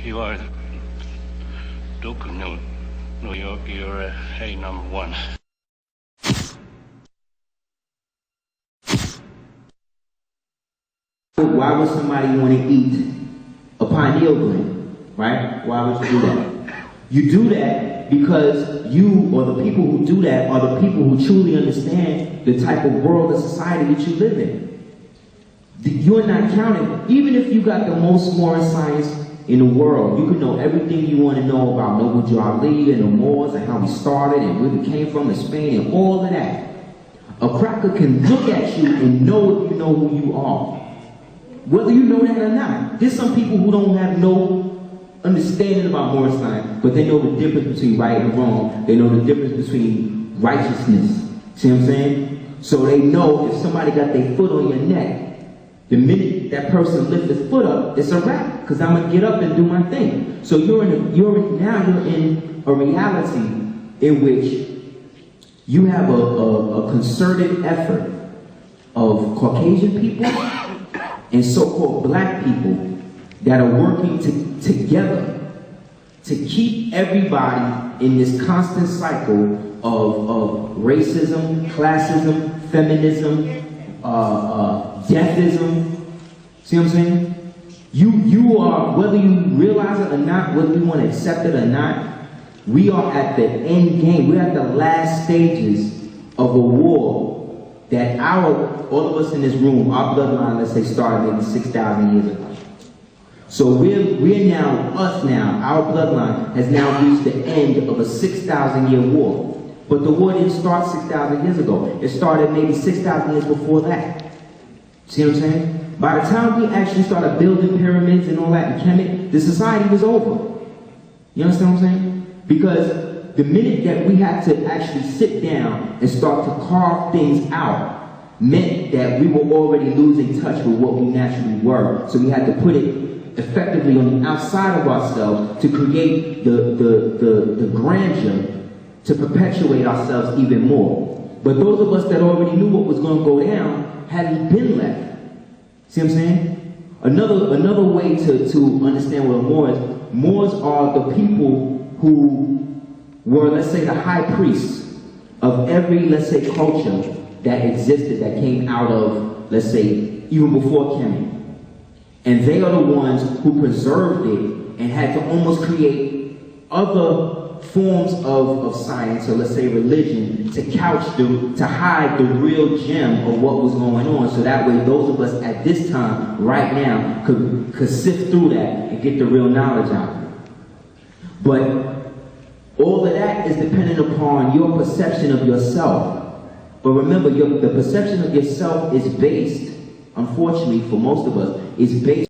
You are Duke of New York. You're A number one. Why would somebody want to eat a pineal gland, right? Why would you do that? You do that because you, or the people who do that, are the people who truly understand the type of world and society that you live in. You're not counting, even if you got the most modern science in the world, you can know everything you want to know about Noble Ali and the Moors and how we started and where we came from in Spain and all of that. A cracker can look at you and know if you know who you are. Whether you know that or not. There's some people who don't have no understanding about moral science, but they know the difference between right and wrong. They know the difference between righteousness. See what I'm saying? So they know if somebody got their foot on your neck, the minute that person lifts his foot up, it's a wrap, because I'm gonna get up and do my thing. So you're in a reality in which you have a concerted effort of Caucasian people and so-called black people that are working together to keep everybody in this constant cycle of racism, classism, feminism, deathism. See what I'm saying? You are, whether you realize it or not, whether you want to accept it or not, we are at the end game. We're at the last stages of a war that all of us in this room, our bloodline, let's say, started maybe 6,000 years ago. So we're now, our bloodline has now reached the end of a 6,000-year war. But the war didn't start 6,000 years ago. It started maybe 6,000 years before that. See what I'm saying? By the time we actually started building pyramids and all that in Kemet, the society was over. You understand what I'm saying? Because the minute that we had to actually sit down and start to carve things out meant that we were already losing touch with what we naturally were. So we had to put it effectively on the outside of ourselves to create the grandeur to perpetuate ourselves even more. But those of us that already knew what was going to go down hadn't been left. See what I'm saying? Another way to understand what a Moor is, Moors are the people who were, let's say, the high priests of every, let's say, culture that existed, that came out of, let's say, even before Kemet. And they are the ones who preserved it and had to almost create other forms of science, or let's say religion, to to hide the real gem of what was going on, so that way those of us at this time, right now, could sift through that and get the real knowledge out of it. But all of that is dependent upon your perception of yourself. But remember, the perception of yourself is based, unfortunately for most of us, is based